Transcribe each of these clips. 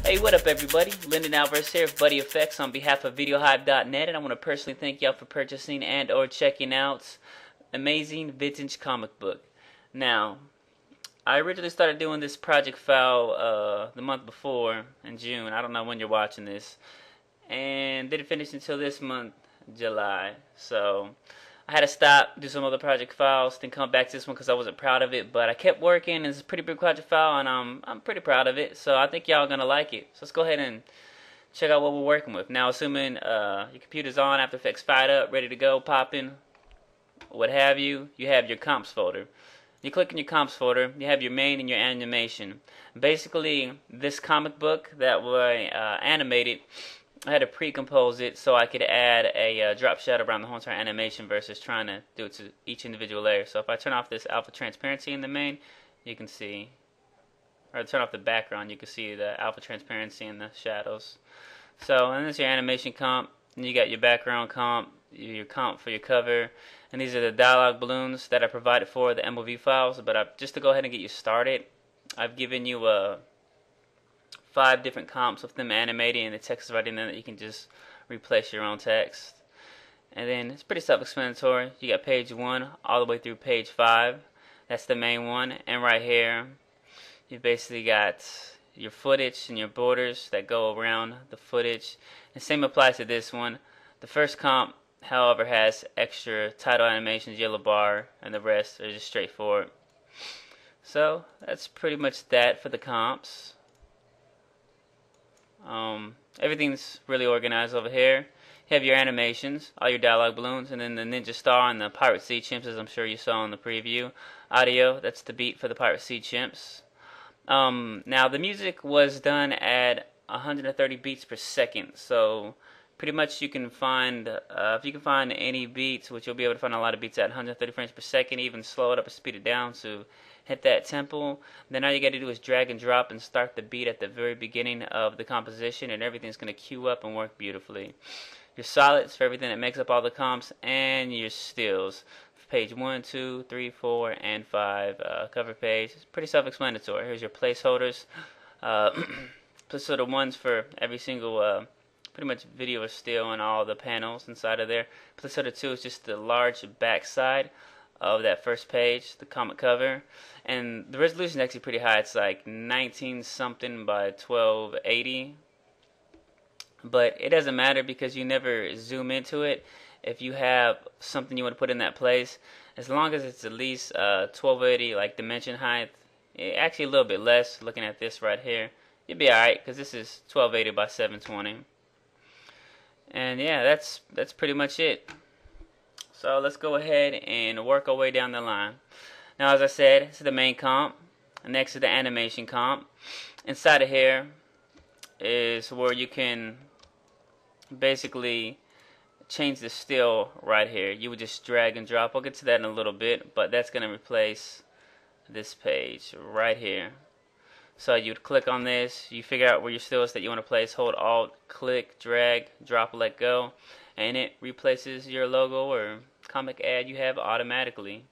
Hey, what up everybody? Lyndon Alvarez here of Buddy Effects on behalf of videohive.net, and I want to personally thank y'all for purchasing and or checking out amazing vintage comic book. Now, I originally started doing this project file the month before, in June. I don't know when you're watching this. And didn't finish until this month, July. So I had to stop, do some other project files, then come back to this one because I wasn't proud of it. But I kept working, and it's a pretty big project file, and I'm pretty proud of it. So I think y'all are going to like it. So let's go ahead and check out what we're working with. Now, assuming your computer's on, After Effects fired up, ready to go, popping, what have you, you have your comps folder. You click in your comps folder, you have your main and your animation. Basically, this comic book that was animated, I had to pre-compose it so I could add a drop shadow around the whole entire animation versus trying to do it to each individual layer. So if I turn off this alpha transparency in the main, you can see, or turn off the background, you can see the alpha transparency and the shadows. So, and this is your animation comp, and you got your background comp, your comp for your cover, and these are the dialog balloons that I provided for the MOV files. But just to go ahead and get you started, I've given you 5 different comps with them animated, and the text is right in there that you can just replace your own text. And then it's pretty self-explanatory. You got page 1 all the way through page 5. That's the main one. And right here, you basically got your footage and your borders that go around the footage. And same applies to this one. The first comp, however, has extra title animations, yellow bar, and the rest are just straightforward. So that's pretty much that for the comps. Everything's really organized over here. You have your animations, all your dialogue balloons, and then the Ninja Star and the Pirate Sea Chimps, as I'm sure you saw in the preview. Audio, that's the beat for the Pirate Sea Chimps. Now the music was done at 130 beats per second, so pretty much you can find, if you can find any beats, which you'll be able to find a lot of beats at 130 frames per second, even slow it up or speed it down to hit that tempo. Then all you got to do is drag and drop and start the beat at the very beginning of the composition, and everything's going to queue up and work beautifully. Your solids for everything that makes up all the comps, and your stills. Page 1, 2, 3, 4, and 5 cover page. It's pretty self-explanatory. Here's your placeholders. Placeholder 1's for every single pretty much video or still and all the panels inside of there. Placeholder 2 is just the large back side of that first page, the comic cover. And the resolution is actually pretty high. It's like 19 something by 1280. But it doesn't matter because you never zoom into it. If you have something you want to put in that place, as long as it's at least 1280 like dimension height, actually a little bit less, looking at this right here, you'll be alright because this is 1280 by 720. And yeah, that's pretty much it. So let's go ahead and work our way down the line. Now, as I said, this is the main comp. Next is the animation comp. Inside of here is where you can basically change the still right here. You would just drag and drop. I'll get to that in a little bit, but that's going to replace this page right here. So you'd click on this, you figure out where your still is that you want to place, hold Alt, click, drag, drop, let go, and it replaces your logo or comic ad you have automatically.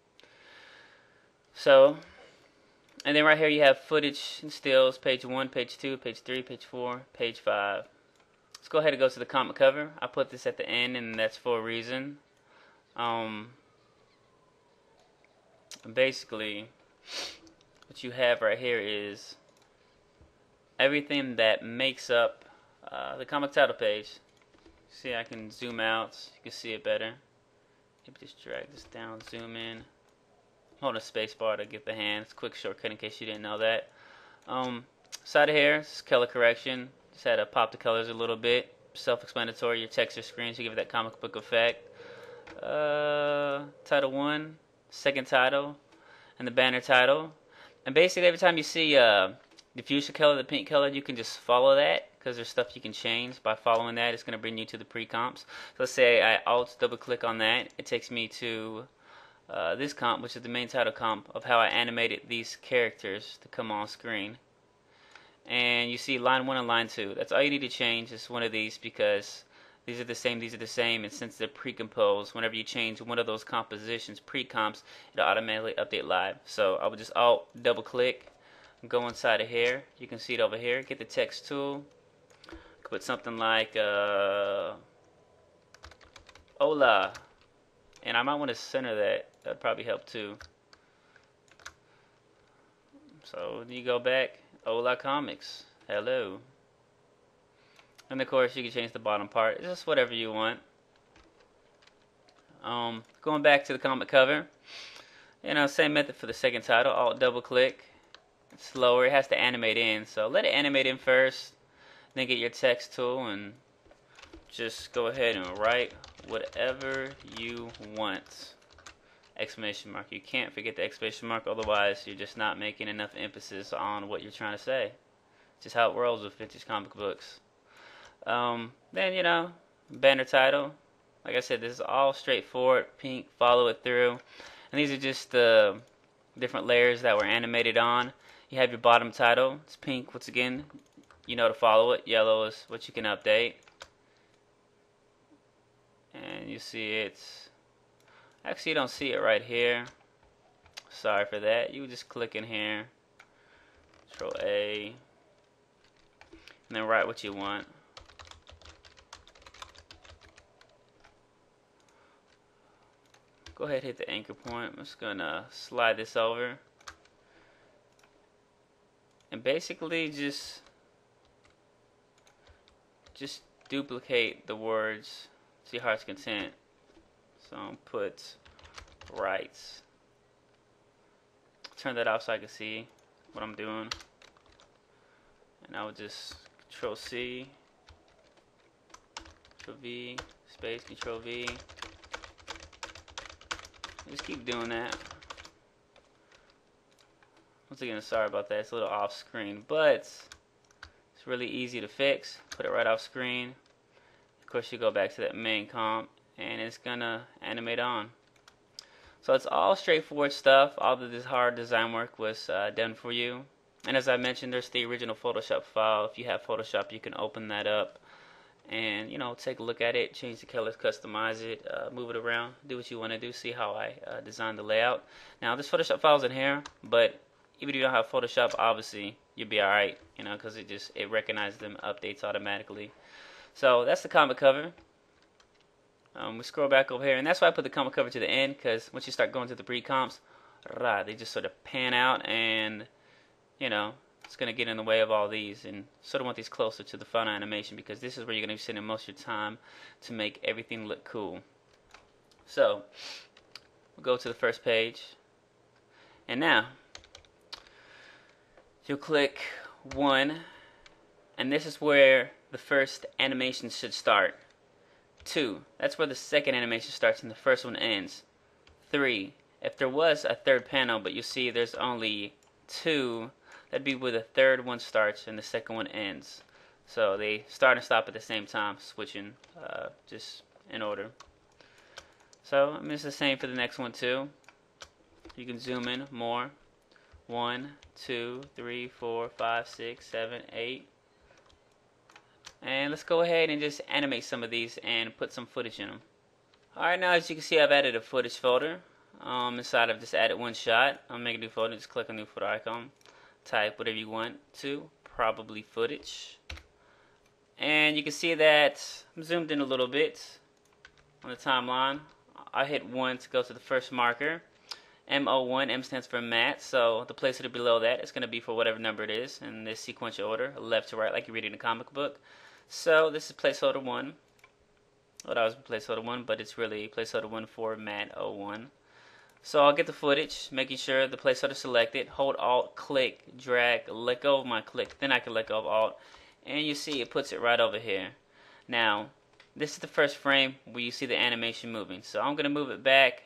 So, and then right here you have footage and stills, page 1, page 2, page 3, page 4, page 5. Let's go ahead and go to the comic cover. I put this at the end, and that's for a reason. Basically, what you have right here is everything that makes up the comic title page. See, I can zoom out. You can see it better. Maybe just drag this down, zoom in. Hold a space bar to get the hand. It's a quick shortcut in case you didn't know that. Side of here, this is color correction. Just had to pop the colors a little bit. Self-explanatory. Your texture screen to give it that comic book effect. Title 1, second title, and the banner title. And basically every time you see the fuchsia color, the pink color, you can just follow that because there's stuff you can change. By following that, it's going to bring you to the pre-comps. So let's say I Alt double click on that. It takes me to this comp, which is the main title comp of how I animated these characters to come on screen. And you see line 1 and line 2. That's all you need to change is one of these because these are the same, and since they're pre-composed, whenever you change one of those compositions, pre-comps, it'll automatically update live. So I would just Alt double click, go inside of here. You can see it over here. Get the text tool. Put something like hola, and I might want to center that. That'd probably help too. So you go back, hola comics, hello, and of course you can change the bottom part. It's just whatever you want. Going back to the comic cover, same method for the second title. Alt double click. It's slower. It has to animate in, so let it animate in first. Then get your text tool and just go ahead and write whatever you want. Exclamation mark. You can't forget the exclamation mark, otherwise you're just not making enough emphasis on what you're trying to say. Just how it rolls with vintage comic books. Then, banner title. Like I said, this is all straightforward. Pink, follow it through. And these are just the different layers that were animated on. You have your bottom title. It's pink, once again. You know to follow it. Yellow is what you can update. And you see it's... Actually, you don't see it right here. Sorry for that. You just click in here. Control A. And then write what you want. Go ahead and hit the anchor point. I'm just going to slide this over. And basically just duplicate the words to your heart's content. So put rights. Turn that off so I can see what I'm doing. And I would just Control C, Control V, space, Control V. Just keep doing that. Once again, sorry about that. It's a little off screen, but it's really easy to fix. Put it right off screen. Of course, you go back to that main comp, and it's gonna animate on. So it's all straightforward stuff. All of this hard design work was done for you. And as I mentioned, there's the original Photoshop file. If you have Photoshop, you can open that up and take a look at it, change the colors, customize it, move it around, do what you want to do. See how I designed the layout. Now this Photoshop file's in here, but even if you don't have Photoshop, obviously you'll be alright, because it recognizes them, updates automatically. So that's the comic cover. We scroll back over here, and that's why I put the comic cover to the end, because once you start going to the pre-comps, they just sort of pan out, and it's going to get in the way of all these, and sort of want these closer to the final animation, because this is where you're going to be spending most of your time to make everything look cool. So we'll go to the first page, and now you'll click 1, and this is where the first animation should start. 2, that's where the second animation starts and the first one ends. 3, if there was a third panel but you see there's only 2, that'd be where the third one starts and the second one ends. So they start and stop at the same time, switching just in order. So it's the same for the next one too. You can zoom in more. 1, 2, 3, 4, 5, 6, 7, 8. And let's go ahead and just animate some of these and put some footage in them. Alright, now as you can see, I've added a footage folder. Inside I've just added one shot. I'll make a new folder, just click on new photo icon. Type whatever you want to, probably footage. And you can see that I'm zoomed in a little bit on the timeline. I hit 1 to go to the first marker. M01, M stands for matte, so the placeholder below that is going to be for whatever number it is in this sequential order, left to right, like you're reading a comic book. So this is placeholder 1. Well, that was placeholder 1, but it's really placeholder 1 for matte 01. So I'll get the footage, making sure the placeholder is selected. Hold Alt, click, drag, let go of my click, then I can let go of Alt, and you see it puts it right over here. Now, this is the first frame where you see the animation moving. So I'm going to move it back.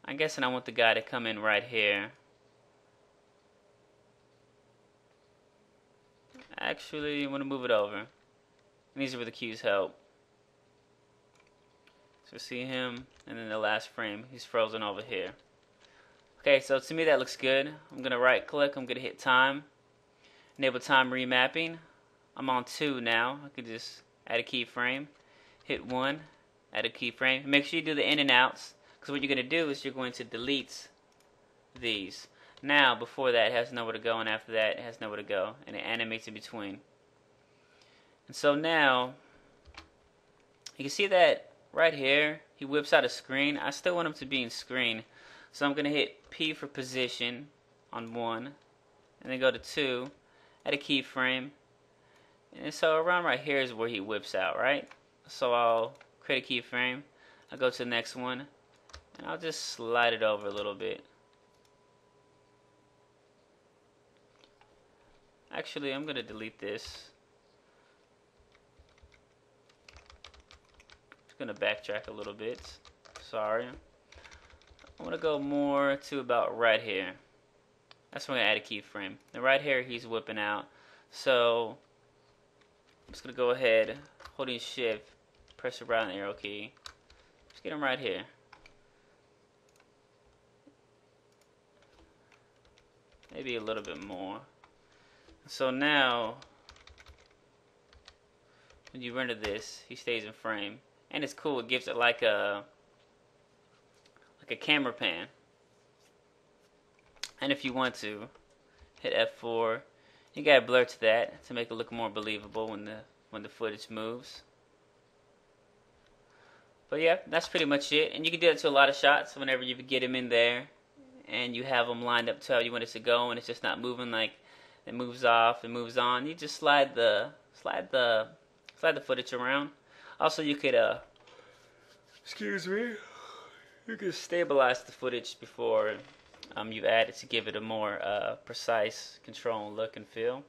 I'm guessing I want the guy to come in right here. Actually, I'm going to move it over. And these are where the cues help. So see him, and then the last frame, he's frozen over here. Okay, so to me that looks good. I'm going to right click, I'm going to hit time. Enable time remapping. I'm on 2 now. I can just add a keyframe. Hit 1, add a keyframe. Make sure you do the in and outs. Because what you're going to do is you're going to delete these. Now, before that, it has nowhere to go, and after that, it has nowhere to go, and it animates in between. And so now, you can see that right here, he whips out a screen. I still want him to be in screen, so I'm going to hit P for position on 1, and then go to 2, add a keyframe, and so around right here is where he whips out, right? So I'll create a keyframe, I'll go to the next one, and I'll just slide it over a little bit. Actually, I'm going to delete this. I'm going to backtrack a little bit. Sorry. I'm going to go more to about right here. That's where I'm going to add a keyframe. And right here, he's whipping out. So I'm just going to go ahead, holding shift, press the right arrow key. Just get him right here. Maybe a little bit more. So now, when you render this, he stays in frame. And it's cool, it gives it like a camera pan. And if you want to, hit F4. You gotta blur to that to make it look more believable when the footage moves. But yeah, that's pretty much it. And you can do that to a lot of shots whenever you get them in there and you have them lined up to how you want it to go, and it's just not moving, like it moves off and moves on. You just slide the footage around. Also, you could excuse me, you could stabilize the footage before you add it to give it a more precise control look and feel.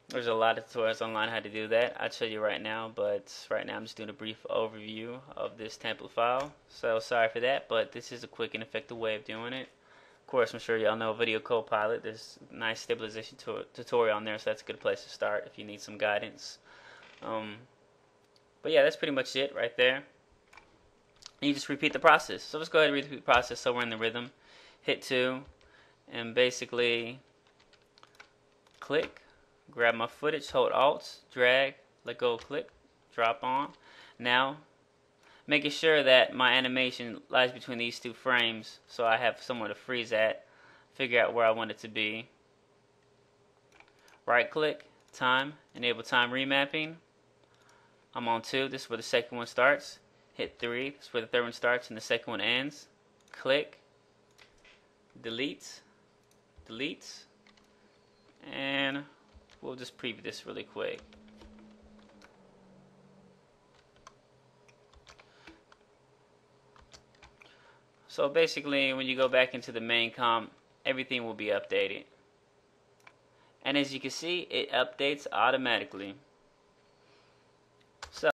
There's a lot of tutorials online how to do that. I'll show you right now, but right now I'm just doing a brief overview of this template file. So sorry for that, but this is a quick and effective way of doing it. Of course, I'm sure y'all know Video Copilot. There's a nice stabilization tutorial on there, so that's a good place to start if you need some guidance. But yeah, that's pretty much it right there. And you just repeat the process. So let's go ahead and repeat the process so we're in the rhythm. Hit 2, and basically click, grab my footage, hold Alt, drag, let go, click, drop on. Now, making sure that my animation lies between these two frames so I have somewhere to freeze at, figure out where I want it to be. Right click, time, enable time remapping. I'm on 2, this is where the second one starts. Hit 3, this is where the third one starts and the second one ends. Click, delete, and we'll just preview this really quick. So basically, when you go back into the main comp, everything will be updated. And as you can see, it updates automatically.